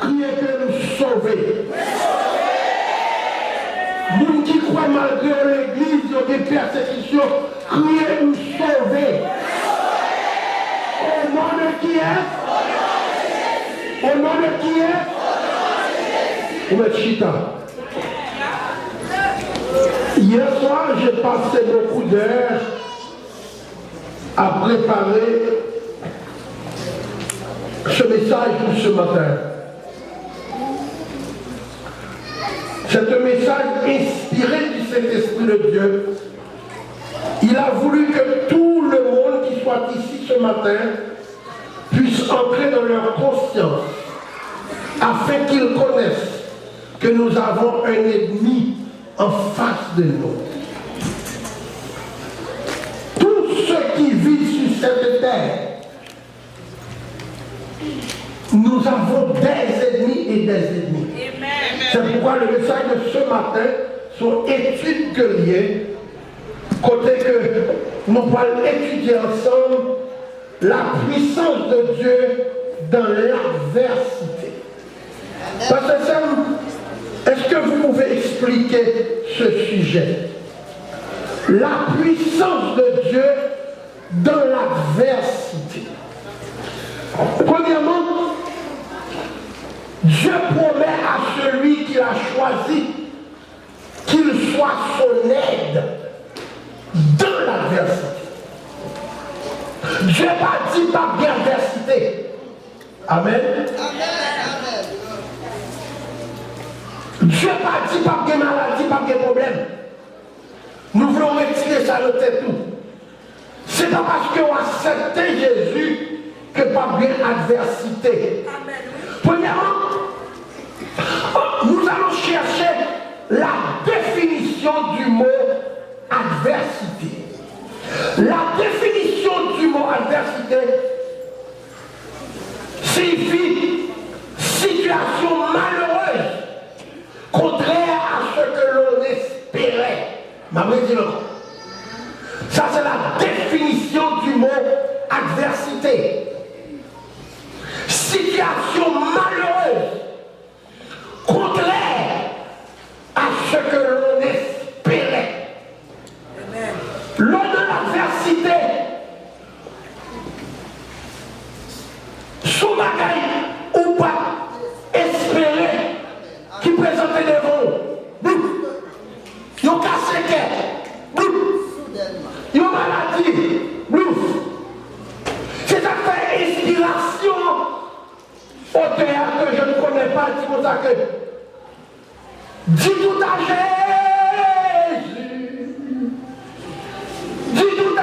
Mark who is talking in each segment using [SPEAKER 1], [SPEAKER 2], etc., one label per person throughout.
[SPEAKER 1] Criez que nous sauver. Nous qui croient malgré l'église, il y a des persécutions, criez nous sauver. Au nom de qui est? Au nom de qui est? Vous êtes chita. Hier soir, j'ai passé beaucoup d'heures à préparer ce message pour ce matin. C'est un message inspiré du Saint-Esprit de Dieu. Il a voulu que tout le monde qui soit ici ce matin puisse entrer dans leur conscience afin qu'ils connaissent que nous avons un ennemi en face de nous. Tous ceux qui vivent sur cette terre, nous avons des ennemis et des ennemis. C'est pourquoi le message de ce matin sont études que liées, côté que nous allons étudier ensemble la puissance de Dieu dans l'adversité. Parce que est-ce que vous pouvez expliquer ce sujet? La puissance de Dieu dans l'adversité. Premièrement, Dieu promet à celui qui l'a choisi qu'il soit son aide dans l'adversité. Dieu n'a pas dit pas d'adversité. Amen. Dieu n'a pas dit pas de maladie, pas de problème. Nous voulons retirer ça de tête tout. C'est pas parce qu'on a accepté Jésus que pas bien adversité. Premièrement, nous allons chercher la définition du mot adversité. La définition du mot adversité signifie situation malheureuse, contraire à ce que l'on espérait. Ça, c'est la définition du mot adversité. Situation malheureuse, contraire à ce que l'on espérait. Lors de l'adversité, sous bagaille ou pas espérer qui présentait devant vous, ils ont cassé tête, ils ont maladie, c'est à faire inspiration au théâtre que je ne connais pas, c'est pour ça que dis tout à Jésus, dis tout à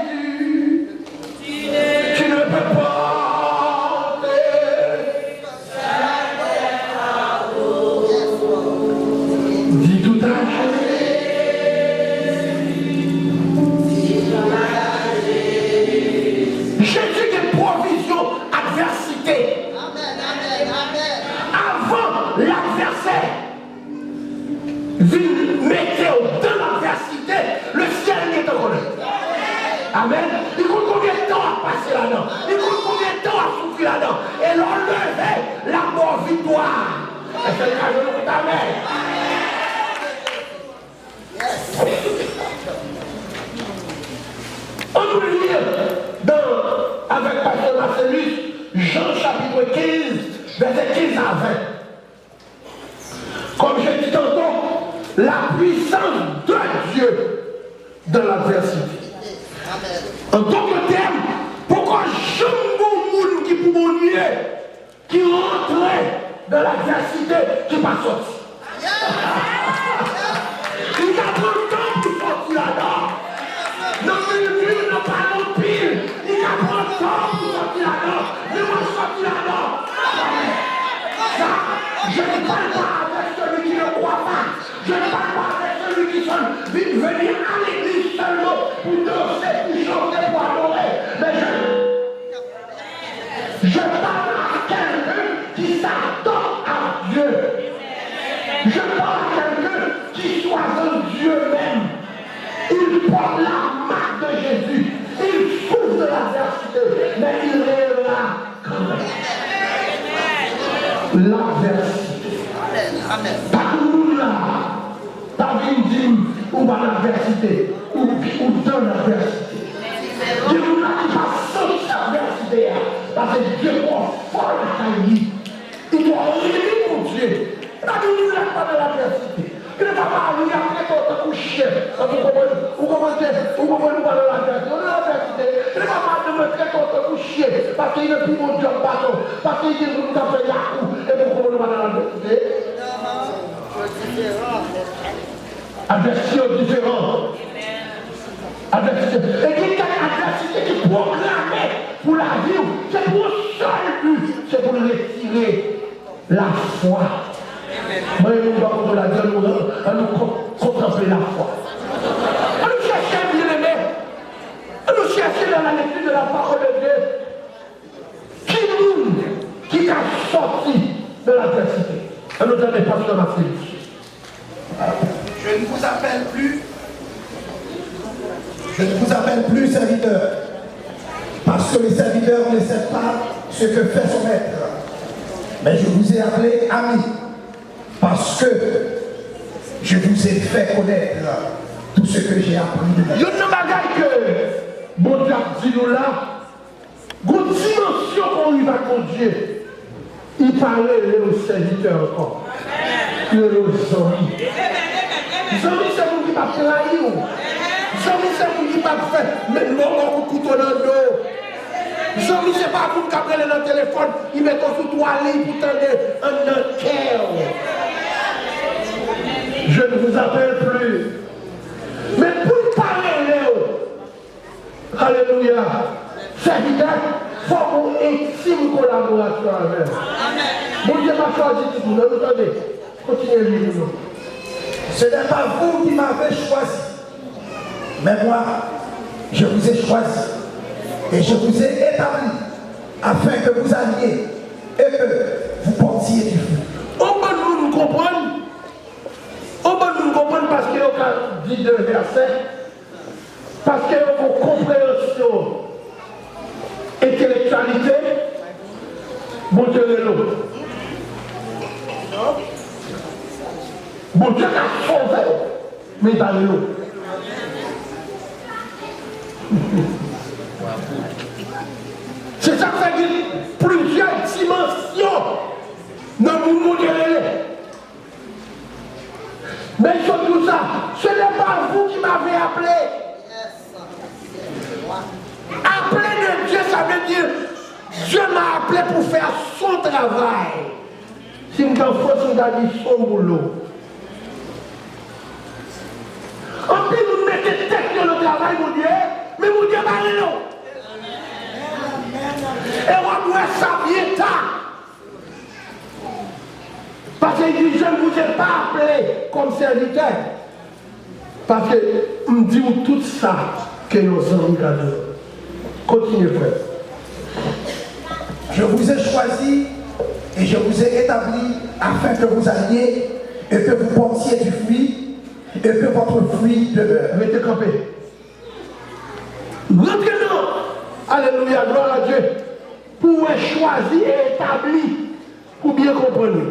[SPEAKER 1] Jésus, tu ne peux pas dis tout à Jésus des provisions, adversité. Avant l'adversaire, mettez dans l'adversité, le ciel n'est pas connu. Amen. Il coûte combien de temps à passer là-dedans? Il coûte combien de temps à souffrir là-dedans? Et l'enlever la mort victoire. Et c'est le cas de nous. Amen. On peut lire avec Pasteur Marcellus, Jean chapitre 15, verset 15 à 20. Comme je dis tantôt, la puissance de Dieu dans l'adversité. En d'autres termes, pourquoi je me qui pour mon mieux, qui rentrait dans l'adversité, qui n'est pas sorti. Il y a trop de temps pour sortir là-dedans. Non, mais n'a pas l'empire. Il y a trop de temps pour sortir là-dedans. Ne moi sortir là-dedans. Ça, je ne parle pas avec celui qui ne croit pas. Je ne parle pas avec celui qui sont venus à l'église seulement pour danser, pour chanter, pour adorer. Mais je parle à quelqu'un qui s'attend à Dieu. Je parle à quelqu'un qui soit un Dieu même. Il porte la marque de Jésus. Il souffre de l'adversité, mais il est là quand même. l'adversité. Pas tout le monde là, pas une dîme ou pas l'adversité, ou dans l'adversité. Dieu nous a dit pas sans l'adversité, parce que Dieu est fort la taille. Il doit rêver mon Dieu. Là, nous n'avons pas de l'adversité. Il ne va pas arriver après ton coucher. Vous comprenez pas de l'adversité. On a l'adversité. Il ne va pas te mettre ton coucher. Parce qu'il n'est plus mon job bâton. Parce qu'il dit que nous avons fait la coup. Et vous comprenez pas de l'adversité. Adversité différente. Adversité. Et qu'il y a une adversité qui est programmée pour la vie. C'est pour le seul but. C'est pour retirer la foi. Moi, nous avons la Dieu, nous contempler la foi. On nous cherche bien aimé. On nous cherche dans la lecture de la parole de Dieu. Qui a sorti de l'adversité. On nous donne pas dans la félicité.
[SPEAKER 2] Je ne vous appelle plus. Je ne vous appelle plus serviteur. Parce que les serviteurs ne savent pas ce que fait son maître. Mais je vous ai appelé ami. Parce que je vous ai fait connaître tout ce que j'ai appris de lui.
[SPEAKER 1] Il y a une bagaille que bon Dieu a dit nous là, une dimension qu'on y va con Dieu. Il parlait aux serviteurs encore. Il est aux amis. Les amis, c'est vous qui m'a trahi. Les amis, c'est vous qui m'a fait mettre mon couteau dans le dos. Les amis, c'est pas vous qui avez dans le téléphone, ils mettent sous toilette pour tendre un cœur. Je ne vous appelle plus. Mais pour parler, alléluia, serviteur, il faut qu'on ait une collaboration avec. Mon Dieu m'a choisi tout le monde. Attendez, continuez à lire.
[SPEAKER 2] Ce n'est pas vous qui m'avez choisi. Mais moi, je vous ai choisi. Et je vous ai établi afin que vous alliez et que vous portiez du fruit.
[SPEAKER 1] On peut nous comprendre. On peut nous comprendre parce qu'il y a dit deux versets. Parce qu'il y a une compréhension, intellectualité, bon Dieu est l'autre. Bon Dieu a sauvé, mais dans l'eau. C'est ça que ça dit plusieurs dimensions dans le monde modèle. Mais surtout ça, ce n'est pas vous qui m'avez appelé. Appelé de Dieu, ça veut dire Dieu m'a appelé pour faire son travail. Si nous avons fait son boulot. En plus, nous mettons tête dans le travail, mon Dieu, mais mon Dieu m'a dit non. Et on doit savoir tard. Parce qu'il dit, je ne vous ai pas appelé comme serviteur. Parce que je me dis tout ça que nos amis gardent. Continuez, frère.
[SPEAKER 2] Je vous ai choisi et je vous ai établi afin que vous alliez et que vous portiez du fruit et que votre fruit demeure.
[SPEAKER 1] Mettez campé. Rentrez-nous. Alléluia, gloire à Dieu. Pour être choisi et établi, pour bien comprendre.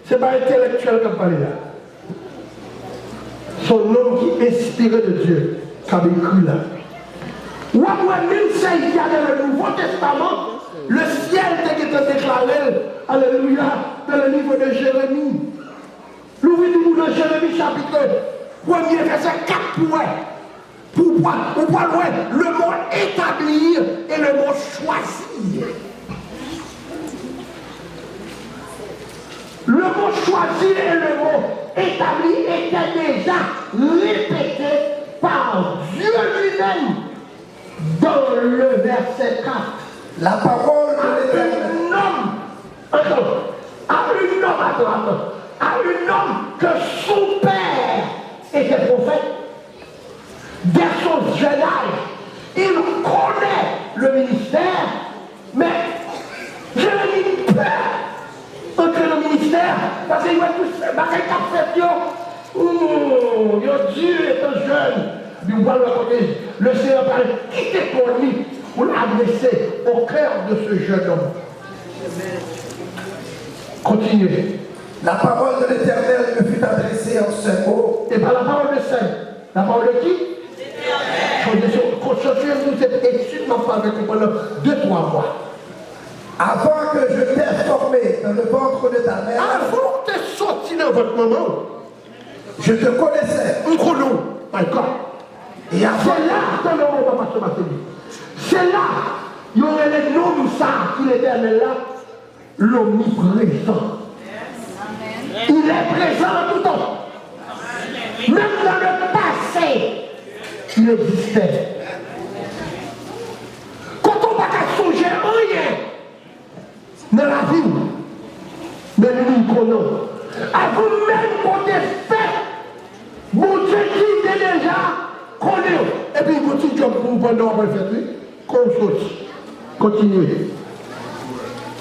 [SPEAKER 1] Ce n'est pas intellectuel qui parle là. Son homme qui est inspiré de Dieu, qui a écrit là. Ou après, même ça, il y a dans le Nouveau Testament, le ciel était déclaré, alléluia, dans le livre de Jérémie. L'ouverture de Jérémie, chapitre 1er, verset 4 points. Pour voir le mot établir et le mot choisir. Le mot choisir et le mot établi étaient déjà répétés par Dieu lui-même dans le verset 4.
[SPEAKER 2] La parole de l'Éternel.
[SPEAKER 1] À un homme que son père était prophète, dès son jeune âge, il connaît le ministère, mais Jérémie peur entrer dans le ministère parce qu'il voit tout ça, Dieu étant jeune, le Seigneur parle, quittez pour lui pour l'adresser au cœur de ce jeune homme. Continuez.
[SPEAKER 2] La parole de l'Éternel me fut adressée en ce mot.
[SPEAKER 1] Et par la parole de Saint. La parole de qui? Concentrez-vous cette étude, ma femme, avec vous pendant 2-3 mois.
[SPEAKER 2] Avant que je t'ai formé dans le ventre de ta mère,
[SPEAKER 1] Avant que tu es sorti dans votre maman,
[SPEAKER 2] je te connaissais.
[SPEAKER 1] un chrono, encore.
[SPEAKER 2] Et avant,
[SPEAKER 1] C'est là, attendez, on va passer ma télé. C'est là, il y aurait les noms ça, qui l'éternel là, l'omniprésent. Il est présent tout le temps. Même dans le passé, il existait. Quand on va songer rien dans la vie, mais nous connaissons. À vous-même, qu'on est fait, mon Dieu qui est déjà connu. Et puis, il continue pour vous pendant le fait. Continuez.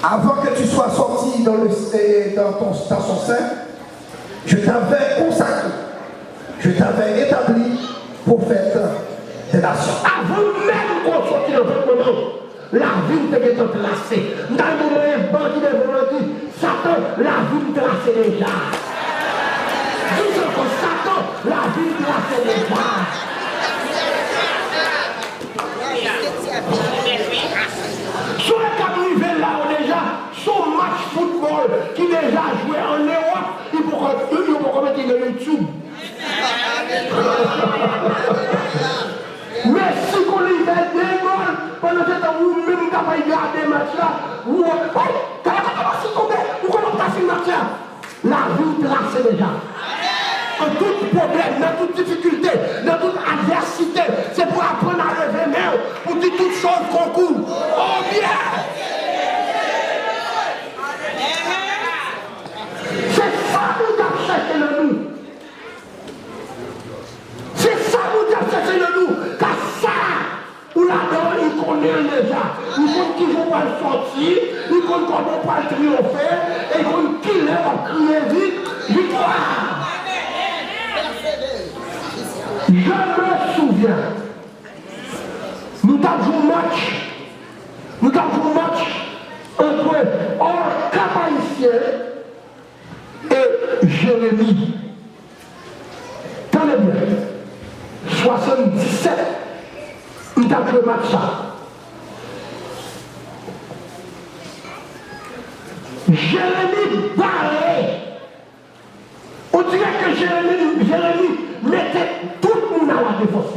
[SPEAKER 2] avant que tu sois sorti dans son sein, je t'avais consacré, je t'avais établi prophète des nations.
[SPEAKER 1] Avant même qu'on sorte dans votre moment, la vie te est tracée. Dans le moment qui est volonté, Satan, la vie tracée déjà. Dis encore Satan, la vie tracée déjà. Sur le cap rivé là déjà, son match football qui déjà joué en Europe, il faut mettre sur YouTube. Mais si on y met des goals, pendant ce temps où même capable de garder le match là, vous passer le match là, la vie tracée déjà. En tout problème, dans toute difficulté, dans toute adversité, c'est pour apprendre à lever main, pour dire toutes choses concours. Oh bien! C'est ça que nous avons cherché de nous. C'est ça que nous avons cherché de nous. Car ça, où là-dedans, il connaît déjà. Il connaît qui vont pas le sortir, il connaît comment pas le triompher, et il connaît qui va crier vite, victoire. Je me souviens, nous avons un match entre Orca Haïtien et Jérémie. Tenez bien, 77, nous avons le match ça. Jérémie barré. On dirait que Jérémie mettait tout le monde à la défense.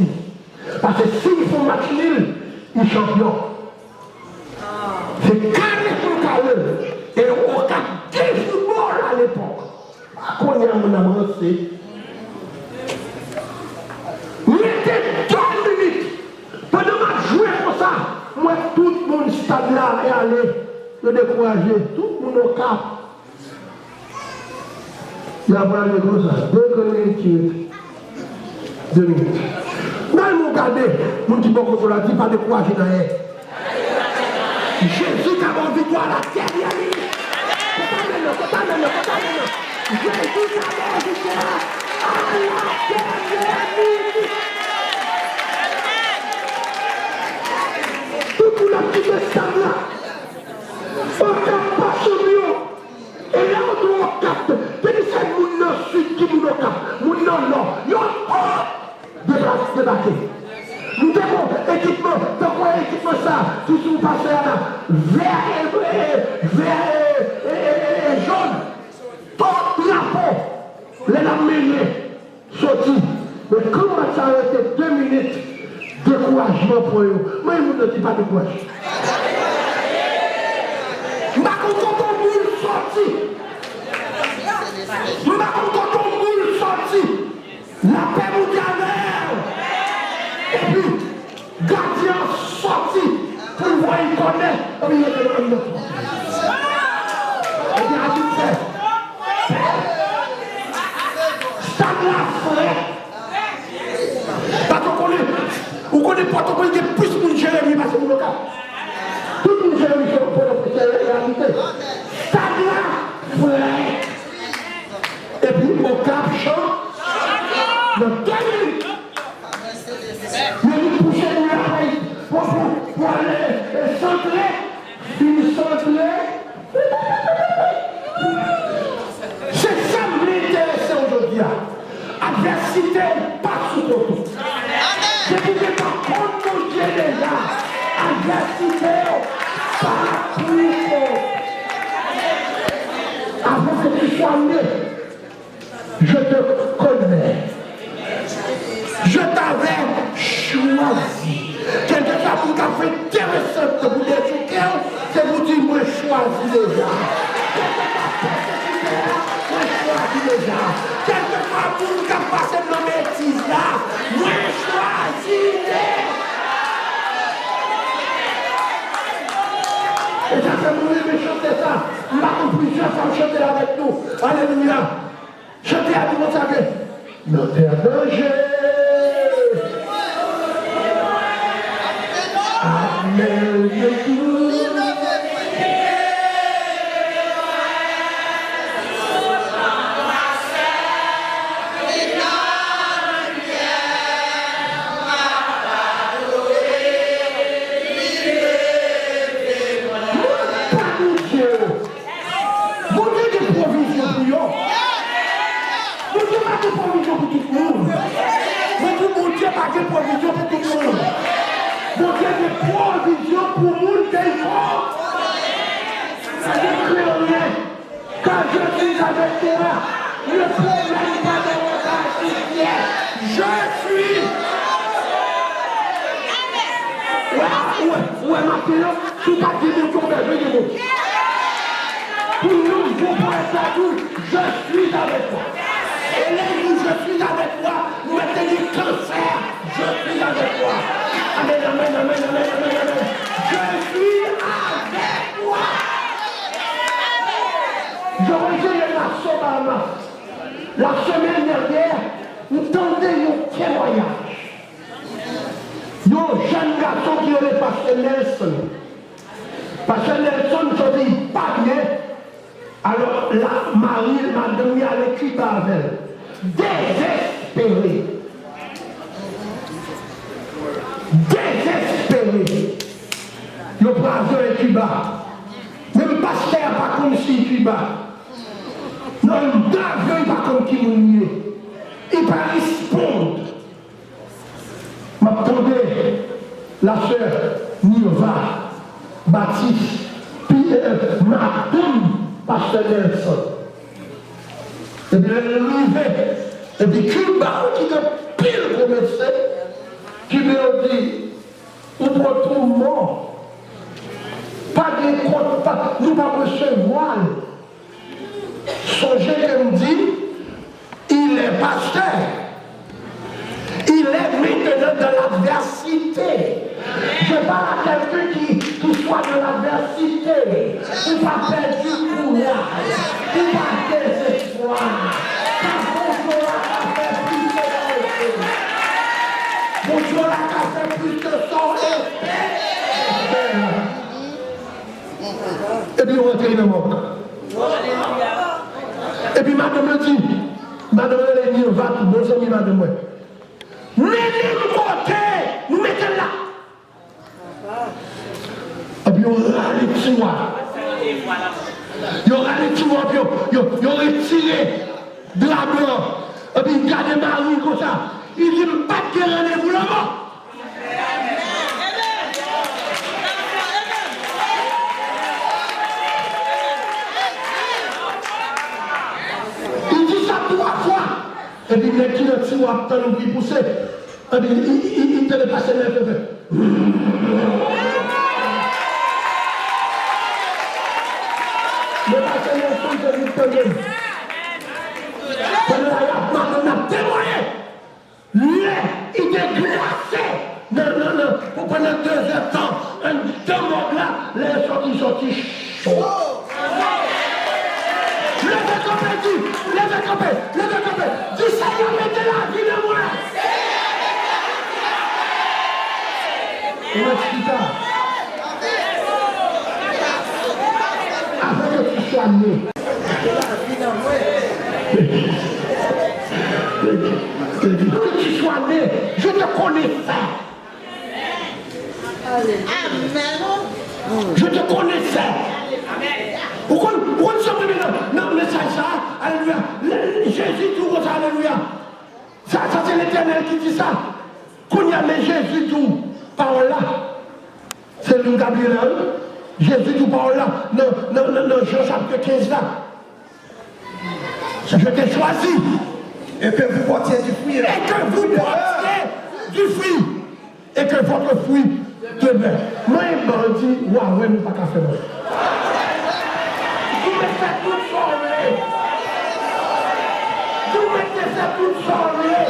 [SPEAKER 1] Parce que s'ils font match nul, ils sont champions. C'est carré pour carré. Et au cas du football à l'époque, à combien on a avancé, mettez 2 minutes. Pendant que je jouais comme ça, moi tout le monde stade là est allé me décourager. Tout le monde au cap. Il y a pas de comme ça. 2 minutes. Dans mon regardé, mon petit bon qu'on a dit pas de courage dans elle. Jésus qui a envie de voir la terre, il y a mis. Jésus qui a envie de voir la terre, il y a mis. Tout le monde qui est stable là. On ne capte pas sur lui. Et là, on doit capter. C'est mon sud qui nous capte. Mon non. Yo, débattre. Nous devons équipement. Pourquoi équipement ça? Tout ce que passe là, vert et jaune. Tout drapeau. Les amenés sortis. Mais comment ça a été 2 minutes découragement pour eux? Moi, je ne dis pas découragement. Je ne sais pas quand on boule sorti. Je ne sais pas quand on boule sorti. La paix mondiale. Et puis, gardien sorti pour voir il connaît. Il y a des gens. Et bien, tu sais. Stade la frère. Parce qu'on connaît pas ton pays qui est plus pour Jérémie parce que vous le cas. Tout le monde Jérémie pour la réalité. Stade la frère. Et puis, au cap chante. Dans 2 minutes. Mais nous poussons pour aller centrer, finissons Je te connais. Je t'avais choisi. Quelquefois, pour t'a fait intéressant pour détruire, c'est pour dire, moi, je choisis déjà. Moi, je choisis déjà. Quelquefois, pour t'a passé dans mes bêtises là, moi, je choisis déjà. Et ça fait mourir de chanter ça. Il a compris plusieurs fois chanter avec nous. Alléluia. Chantez à tout le monde, ça fait. Notre danger. Amen. Provision pour tout le monde. Mon Dieu, des provisions pour le monde qui est fort. Ça décrit rien. Quand je suis avec toi, le problème n'est pas de mon âge. Je suis. Ouais, maintenant, tu vas dire de ton bébé. Pour nous, pour être à nous, je suis avec toi. Et là où je suis avec toi, nous mettez du cancer, je suis avec toi. Amen, amen, amen, amen, amen, amen. Je suis avec toi. Je reviens de la Somme. La semaine dernière, nous tendions un témoignage. Un jeune garçon qui est le pasteur Nelson. Pasteur Nelson, je dis pas bien. Alors, la Marie, madame, il a écrit par elle. Désespéré. Désespéré. Le braseur est Cuba. Même le pasteur pas comme si Cuba. Non, le dragon pas comme qui nous il va répondre. M'attendez, la sœur Nirva, Baptiste, Pierre, Martin. Pasteur Nelson. Et puis elle est arrivée. Et puis Cuba, qui est pile pour médecin, qui lui a dit, nous prenons mort. Pas de compte, nous ne pouvons pas recevoir. Songez qu'elle me dit, il est pasteur. Il est maintenant dans l'adversité. Je parle à quelqu'un qui soit dans l'adversité. Il va perdre du courage. Il va désespoir. Bonjour la fait plus de son effet. Et puis on rentre dans mon camp. Et puis madame me dit, madame elle dit, va tout bon ami madame. Mais nous côté, nous mettons là. Et puis on râle les tiroirs. Il y aura les tiroirs, il y aura retiré de la blanc. Et puis il garde Marie comme ça. Il dit pas de rendez-vous là-bas. Il dit ça 3 fois. Et puis il dit le tiroir, tant nous qui poussait. Et puis il te le passe les feux. Le pasteur Nelson se dit que pendant la a témoigné. Lui, il était glacé. Non. Pour pendant 2 heures temps, un démon là, les sorties chaud. Levez campé. Du Seigneur, mettez la vie de moi. On explique ça. Avant que tu sois né. Que tu sois né, je te connaissais. Je te connaissais. Pourquoi nous sommes dans le message ça? Alléluia. Jésus tout ça, alléluia. Ça c'est l'Éternel qui dit ça. Qu'on y a mais Jésus tout par là. C'est le Gabriel. Jésus tout par là. Non, Jean chapitre 15 là. Je t'ai choisi.
[SPEAKER 2] Et que vous portiez du fruit.
[SPEAKER 1] Et que vous portiez du fruit. Et que votre fruit demeure. Moi, je me dis, ouais, nous pas qu'à faire. Vous mettez tout soirée. Vous mettez ça toute soirée.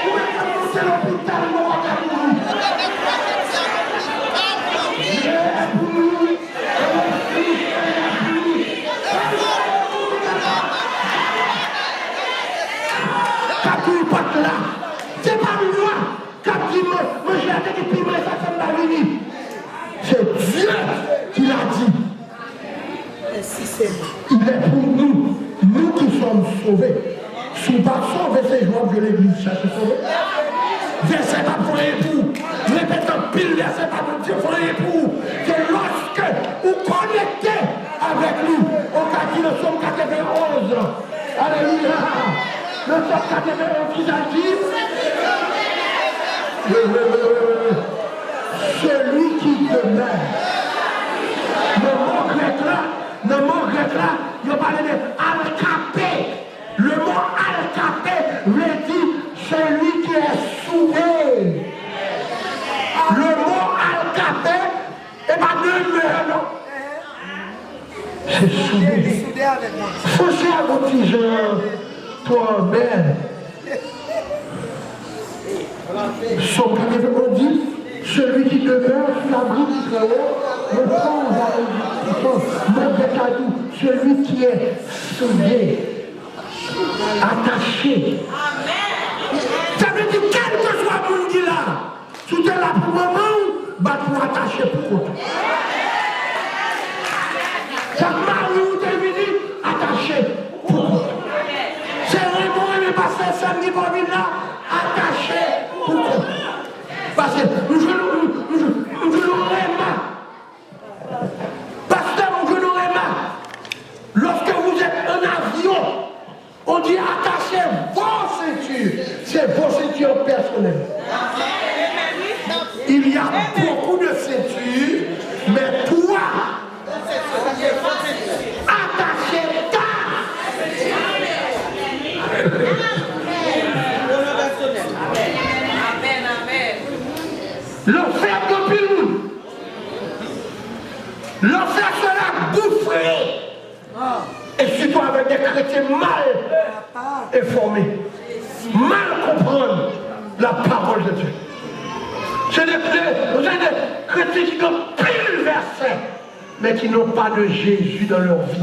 [SPEAKER 1] Vous mettez monter l'hôpital, nous va pas mourir. Capille pas là. C'est pas moi. Capille moi j'ai la tête et puis moi ça fait pas venir. C'est Dieu qui l'a dit. Il est pour nous, nous qui sommes sauvés. Si nous ne sommes pas sauvés, c'est joie de l'église cherche sauver. Verset pas pour l'époux. Répétons pile verset pas pour Dieu pour l'époux. C'est lorsque vous connectez avec nous. Au cas où nous sommes 91. Alléluia. Nous sommes 91 qui agit. Celui qui demeure. Le mot grec là, il parle de alcapé. Le mot alcapé veut dire celui qui est soudé. Le mot alcapé n'est pas demeure, non. C'est soudé. Faut se aboutir, toi, Ben. Son premier on dit, celui qui demeure sous l'abri du Très-Haut, ne prend celui qui est soudé, attaché. Ça veut dire quel que soit le monde qui est là, si tu es là pour le moment, bah tu es attaché pour côté. Chaque mari où tu es venu, attaché pour côté. C'est vraiment le pasteur samedi pour venir là, attaché pour côté. Parce que nous voulons pas. Pasteur, nous voulons pas. Lorsque vous êtes en avion, on dit attachez vos ceintures. C'est vos ceintures personnelles. Il y a beaucoup de ceintures, mais toi, attachez ta l'enfer de Pilou. L'enfer sera bouffé. Et surtout avec des chrétiens mal informés, mal comprendre la parole de Dieu. C'est des chrétiens qui ont pile verset, mais qui n'ont pas de Jésus dans leur vie.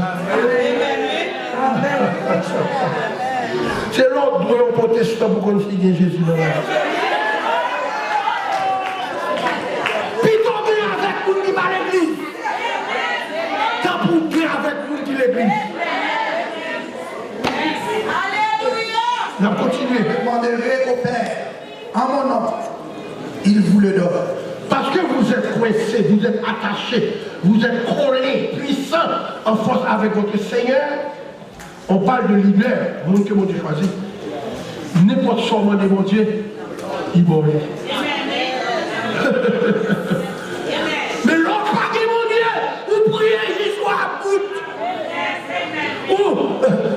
[SPEAKER 1] C'est l'ordre de protestant pour qu'on signe Jésus dans leur vie. Puis tomber avec nous qui va à l'église. Tant pour bien avec nous qui l'église. On a continué.
[SPEAKER 2] Demanderez au Père en mon nom. Il vous le donne.
[SPEAKER 1] Parce que vous êtes coincés, vous êtes attachés, vous êtes collés, puissants, en force avec votre Seigneur. On parle de leader, monde que mon Dieu choisit. N'importe comment de mon Dieu, il va aller. Mais l'autre pas de mon Dieu, vous priez, j'y sois à bout. Ou,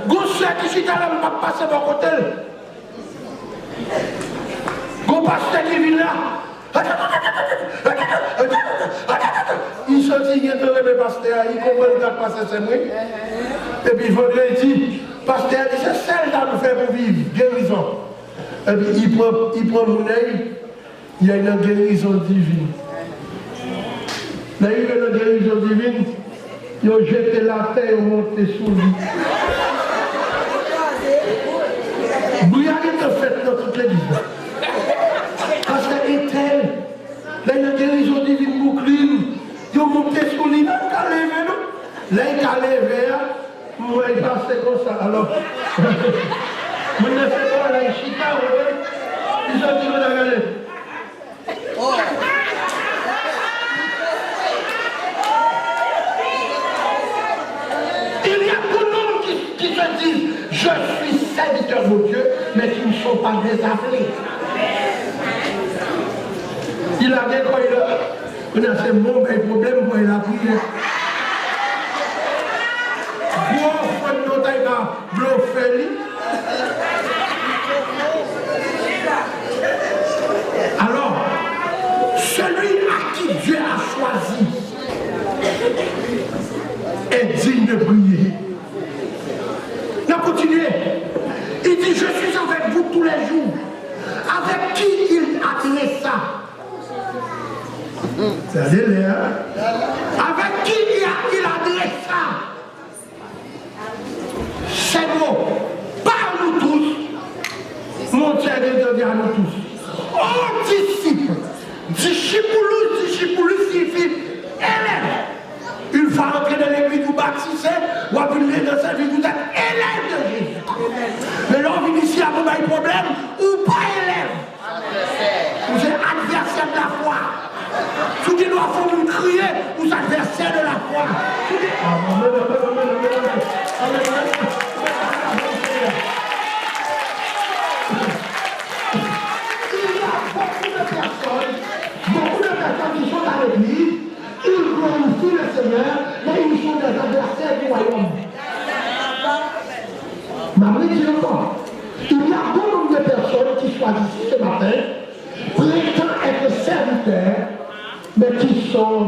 [SPEAKER 1] Gosset qui s'y t'a pas passer mon côté. Go pasteur qui vient là. Il sortit, il est tombé le pasteur, il comprend le pasteur, c'est moi. Et puis il dit, pasteur, c'est celle là nous faire pour vivre, guérison. Et puis il prend mon œil, il y a une guérison divine. Là, il y a une guérison divine, ils ont jeté la terre et monté sous lui. Bouillard est fait dans toute l'église. Parce que est tel, là il y a une guérison divine boucline, ils ont monté sous lui, il a levé, non? Là il a levé, moi il passe comme ça. Alors, moi je ne sais pas, là il chita, ils ont dit, regardez. Il y a beaucoup de monde qui se disent, je suis serviteur de Dieu, mais qui ne sont pas des appelés. Il a dit quoi il a fait mon problème pour il a prié. Gros frère de notre bluffé, Alors, celui à qui Dieu a choisi est digne de briller. On continue. Il dit, je suis avec vous tous les jours. Avec qui il adressa? C'est délai, hein? Avec qui il adressa ces mots? Par nous tous, mon Dieu de dire à nous tous. Oh disciples, discipulus signifie élève. Une fois rentré dans l'église, vous baptisez, ou à venir dans cette vie, vous êtes élève de Jésus. Mais là, on vient ici à vous un problème, ou pas élève. Vous êtes adversaire de la foi. Tout qui doit faire vous crier, vous êtes adversaire de la foi. Beaucoup de personnes qui sont à l'église, ils glorifient le Seigneur, mais ils sont des adversaires du royaume. Ma dit encore, il y a beaucoup de personnes qui choisissent ce matin, prétendent être serviteurs, mais qui sont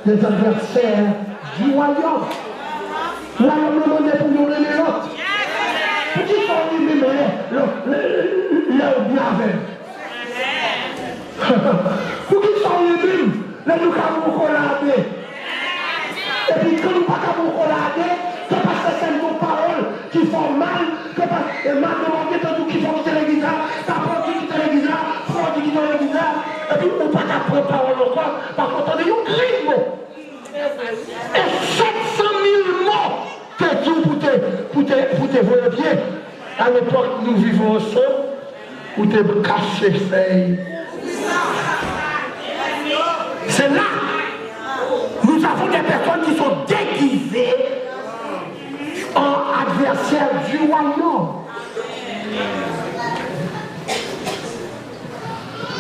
[SPEAKER 1] des adversaires du royaume. Le royaume le monde est pour nous les autres. Pour qui sont les bien avec. Pour qui sont les mêmes, les nous avons collaboré. Et puis quand nous ne pouvons pas collaborer, c'est parce que c'est nos paroles qui font mal, que parce que ma demandé de tout qui font quitter l'église, ça prend qui quitte l'église, prend qui quitte l'église, et puis on ne peut pas prendre parole encore, parce qu'on entend un cri mot. Et 700 000 mots que Dieu pour te voir bien. À l'époque, nous vivons ensemble, pour te cacher feuilles. C'est là. Nous avons des personnes qui sont déguisées en adversaires du royaume.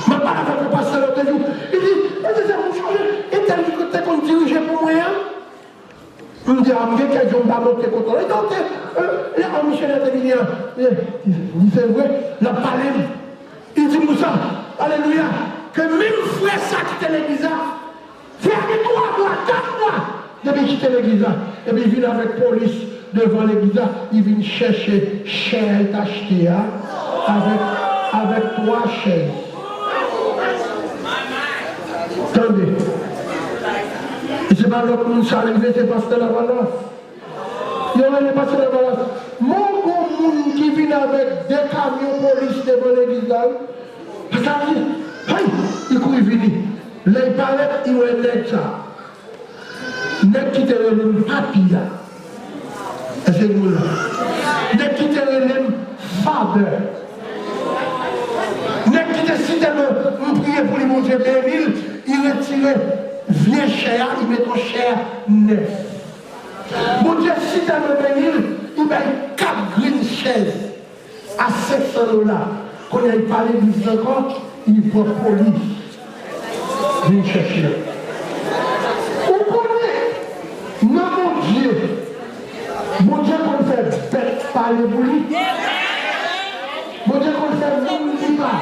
[SPEAKER 1] Je parle avec le pasteur l'autre jour. Il dit, vous changez. Et tel côté qu'on dirige pour moi. Je me dis, quel jour on va monter contre lui. Donc, le missionnaire de Linéa, il fait vrai, il a parlé. Il dit, Moussa, alléluia, que même frère ça quitte l'église, c'est avec 3 mois, 4 mois, depuis quitter l'église, et puis il vient avec police devant l'église, il vient chercher chaise acheter avec 3 chaises. Attendez. Et c'est pas l'autre monde qui est arrivé, c'est pasteur la balance. Il y a les pasteurs la balance. Mon bon monde qui vient avec des camions police devant l'église, parce qu'il court vite. Là, il paraît, il va être ça. N'est qui te relève papier. Et c'est nous là. N'est qui te relève father. N'est qui te cite de prier pour lui montrer bénil, il retire vieux chair, il met ton chair neuf. Mon Dieu, si tu as le bénil, il met 4 green chaises à 700 $. Quand il parle de encore, il faut police. Viens chercher. Vous connaissez, non, mon Dieu qu'on fait bête parler pour lui. Mon Dieu qu'on fait nous dit pas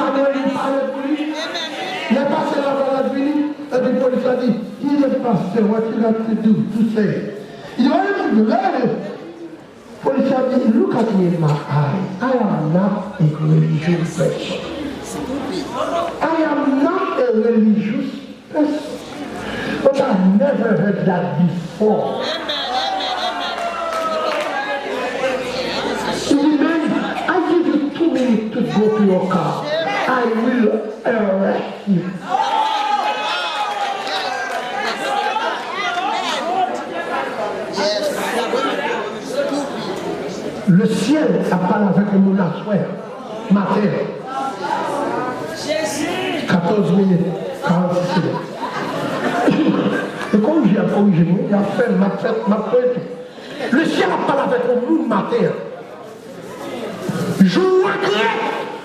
[SPEAKER 1] parler pour lui. Il est passé là-bas la vie, et puis le police a dit, il est passé, what you got to do, to say. Il dit, police a dit, look at me in my eyes. I am not a religious person. I am not a religious person. But I never heard that before. He said, I give you 2 minutes to go to your car. I will arrest you. Le ciel a parlé avec mon assoir, matin. 14 minutes, 46 minutes. Et comme j'ai corrigé, il a fait ma fête. Le ciel a parlé avec mon matin. Je regrette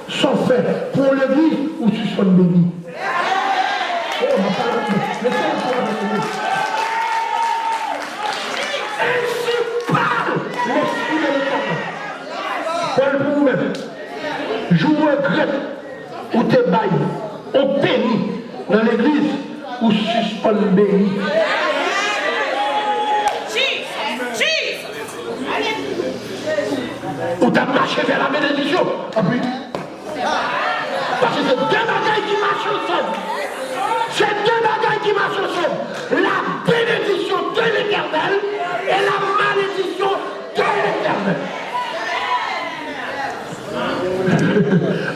[SPEAKER 1] son fait pour le dire où tu sois béni. Oh, on a parlé avec le ciel a parlé avec nous. Ainsi parle l'esprit de l'Éternel. secret, ou te bail, on bénit dans l'église, ou suspend béni. Ou t'as marché vers la bénédiction. Parce que c'est deux bagailles qui marchent ensemble. C'est deux bagailles qui marchent ensemble. La bénédiction de l'Éternel et la malédiction de l'Éternel.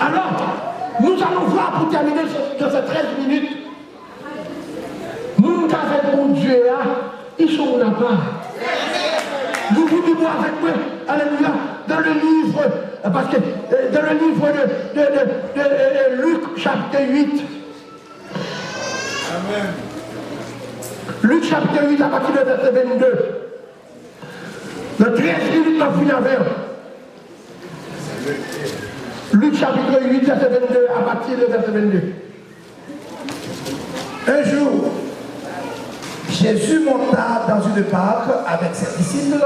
[SPEAKER 1] Alors, nous allons voir pour terminer dans ces 13 minutes. Nous avec mon Dieu, ils sont là-bas. Vous vivez avec moi, alléluia, dans le livre, parce que dans le livre de Luc, chapitre 8. Amen. Luc, chapitre 8, à partir de verset 22. Le 13 minutes, on finit avec. Luc, chapitre 8, verset 22, à partir de verset 22.
[SPEAKER 2] Un jour, Jésus monta dans une barque avec ses disciples.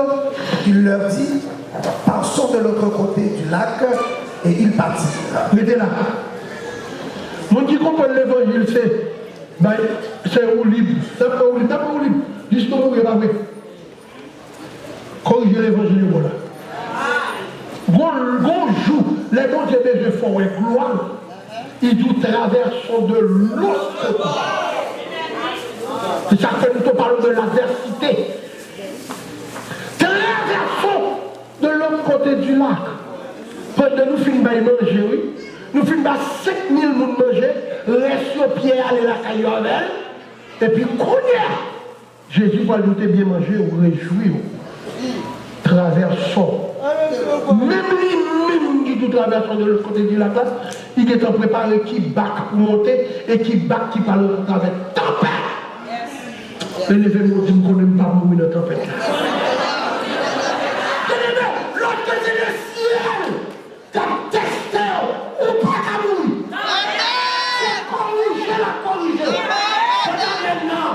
[SPEAKER 2] Il leur dit, passons de l'autre côté du lac, et ils partirent.
[SPEAKER 1] Mettez là. Mon qui comprend l'évangile, c'est où libre. C'est pas où libre. L'histoire où il va vrai. Corrigez l'évangile, voilà. Bon jour, les bons Dieu de font une gloire. Ils nous traversent de l'autre côté. C'est ça que nous te parlons de l'adversité. Traversons de l'autre côté du lac. Pendant nous finissons par manger, oui. Nous finissons par 5000 personnes manger, reste sur pied, aller la caillonnelle. Et puis, Jésus va nous bien manger ou réjouir. Traversons. Même qui nous traversons de l'autre côté du lac, il est en préparé qui bac pour monter et qui bac qui parle avec tempête. Les événements disent qu'on n'aime pas mourir dans la tempête. L'autre côté du ciel, t'as testé ou pas qu'à mourir. C'est corriger la corriger. C'est dans maintenant.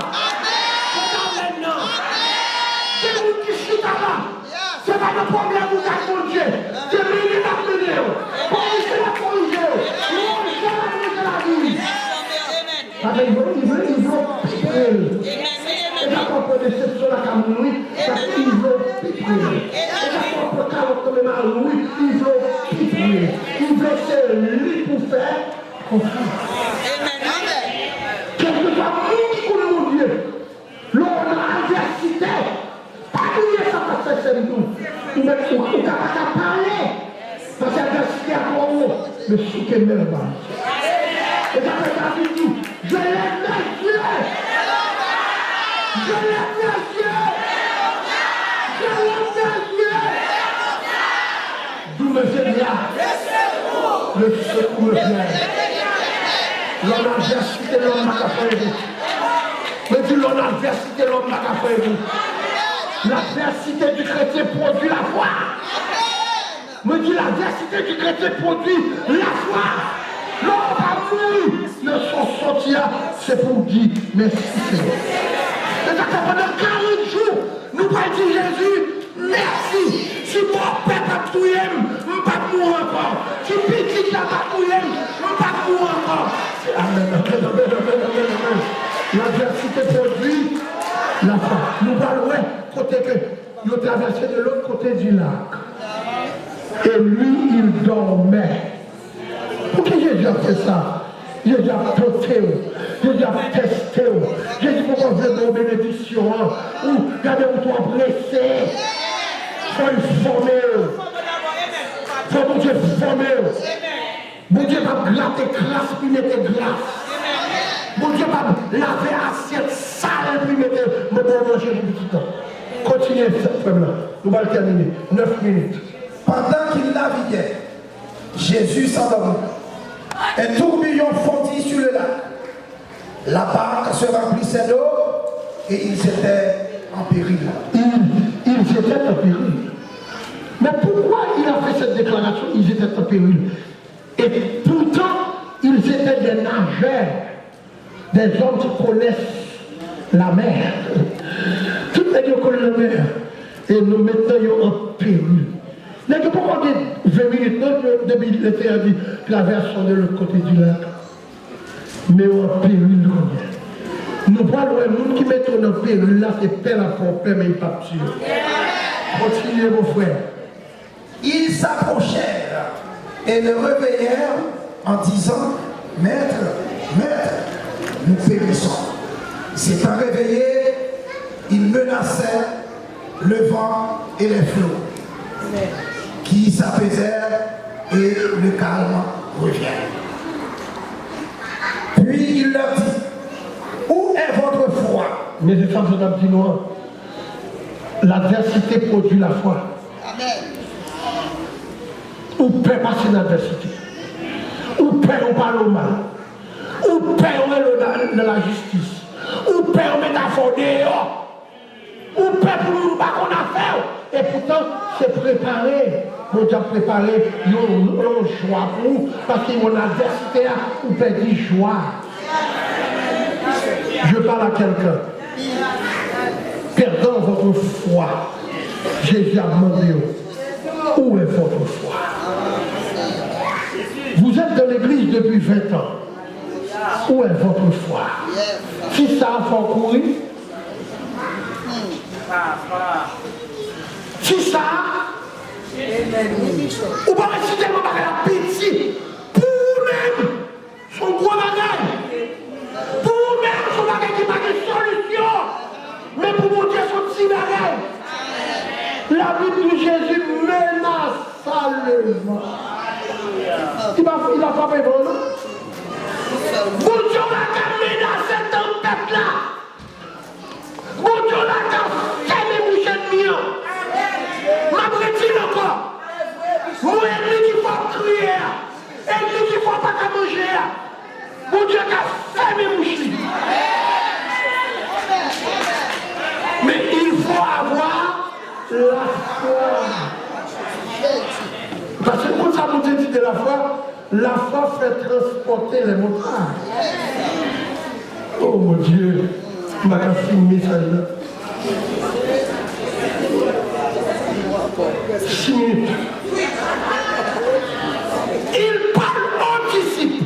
[SPEAKER 1] C'est vous qui chute là. C'est pas le problème où t'as mon Dieu. C'est lui qui t'a mené. Corriger la corriger. Corriger la vie. Il veut piquer. Et la propre déception la camouille, parce qu'il veut piquer. Et la propre carotte comme marouille, il veut piquer. Il veut c'est lui pour faire confiance. Qu'est-ce que ça dit pour mon Dieu? L'on a adversité. Pas oublier ça parce que c'est nous. On n'a pas qu'à parler. Parce que l'adversité a pour vous. Mais ce qui est merveilleux. Et ça fait David dit, je l'aime Dieu. Je l'aime Dieu. Je l'aime Dieu. D'où me viendra le secours me vient. L'on a adversité, l'homme n'a qu'à faire vous. Mais dit l'on a adversité, l'homme n'a qu'à faire vous. L'adversité du chrétien produit la foi. Me dit l'adversité du chrétien produit la foi. L'homme a mourir, le son sortir, c'est pour dire merci Seigneur. Et ça fait pendant 40 jours, nous allons dire Jésus, merci. Si mon père n'a pas tué, je ne vais pas mourir encore. Si petit n'a pas tué, je ne vais pas mourir encore. Amen. L'adversité produit la foi. Nous allons côté que nous traversons de l'autre côté du lac. Et lui, il dormait. Pourquoi Jésus a fait ça? Jésus a tenté, Jésus a testé. Jésus pourquoi vous êtes en bénédiction? Ou regardez où tu as pressé. Faut le former. Faut mon Dieu former. Mon Dieu va glatter glace, puis mettre glace. Mon Dieu va laver assiette sale, puis mettre mon bon manger pour petit temps. Continuez cette femme-là. Nous allons terminer. 9 minutes.
[SPEAKER 2] Pendant qu'il naviguait, Jésus s'endormit. Un tourbillon fondit sur le lac. La barque se remplissait d'eau et ils étaient en péril.
[SPEAKER 1] Ils étaient en péril. Mais pourquoi il a fait cette déclaration? Ils étaient en péril. Et pourtant, ils étaient des nageurs, des hommes qui connaissent la mer. Tout le monde connaît la mer. Et nous mettons en péril. Mais pourquoi 20 minutes, depuis le Seigneur dit, traversons de l'autre côté du lac. Mais en péril, nous parlons de monde qui met en péril, là, c'est père à fort, père, mais il n'est pas sûr. Continuez, mon frère.
[SPEAKER 2] Ils s'approchèrent et le réveillèrent en disant, Maître, Maître, nous périssons. S'étant réveillé, il menaçait le vent et les flots qui s'apaisèrent et le calme revient. Puis il leur dit, où est votre foi?
[SPEAKER 1] Mes enfants sont un petit noir. L'adversité produit la foi.
[SPEAKER 3] Amen.
[SPEAKER 1] Ou peut passer l'adversité. Ou peut on parle au mal. Ou peut on est dans la justice. Ou peut on met à fond dehors. Ou peut pour nous pas qu'on a fait. Et pourtant, c'est préparé. Mon Dieu a préparé une joie pour vous. Parce que mon adversité, ou peut dire joie. Je parle à quelqu'un. Perdant votre foi. Jésus a demandé où est votre foi? Vous êtes dans l'église depuis 20 ans. Où est votre foi? Si ça a fait courir, si ça, ou pas si tellement la pitié, pour vous-même, son gros bagage, pour vous-même, son bagage qui n'a pas de solution, mais pour mon Dieu, son petit bagage. La Bible de Jésus menaça le vent. Il a frappé le vent. Bon Dieu a menacé cette tempête-là. Bon Dieu a fait mes bouches ennemies. Ma bretine encore. Moi, ennemi qui faut crier. Ennemi qui faut pas manger. Bon Dieu a fait mes bouches. Mais il faut avoir la foi. Parce que quand ça nous dit de la foi fait transporter les montagnes. Oh mon Dieu, je vais filmer ça là. 6 minutes. Il parle aux disciples.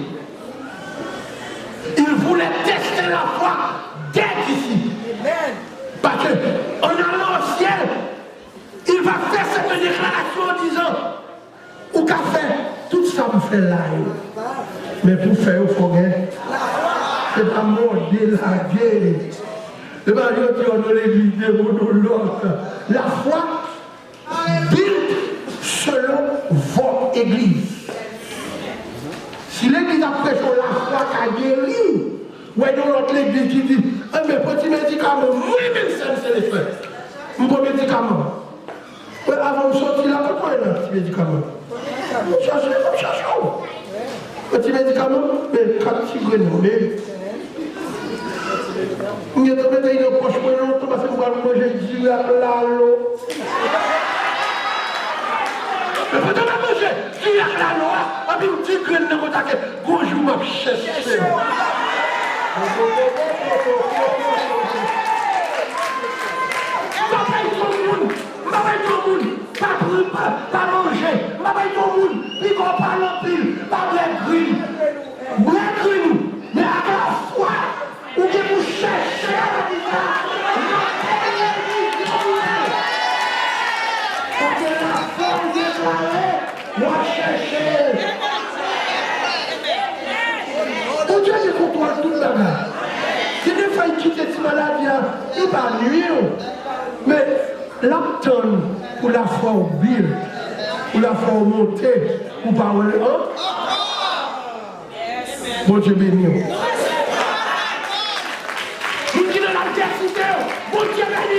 [SPEAKER 1] Il voulait tester la foi des disciples. Parce qu'en allant au ciel, il va faire cette déclaration en disant, ou qu'a fait, tout ça vous fait là. Mais pour faire, il faut gagner. C'est pas morder la guerre. C'est pas dire que on a l'église de l'autre. La foi build selon votre église. Si l'église a prêché la foi qui a guéri, ou dans l'autre église qui dit, mais petit médicament, oui-même c'est les faits. Un bon médicament. Avant de sortir là, pourquoi il y a un petit médicament? Cherchez. Petit médicament, mais 4 tigres, mais. Il y a des gens qui poche pour nous, parce que nous allons manger du lalo. Mais quand on a mangé du lalo, on dit que tu gagnes de côté, bonjour, ma cherche. Pas manger, pas monde, puis qu'on parle en pile, pas grille, mais à la foi, ou que vous cherchez à la parce que la foi déclarée, moi chercher. Mon Dieu, il contrôle tout ça. Si des fois il quitte cette maladie, il va nuire. Mais l'attendre pour la foi au bill, pour la foi au monter, pour parler, bon Dieu béni. Vous qui dans l'adversité, bon Dieu béni.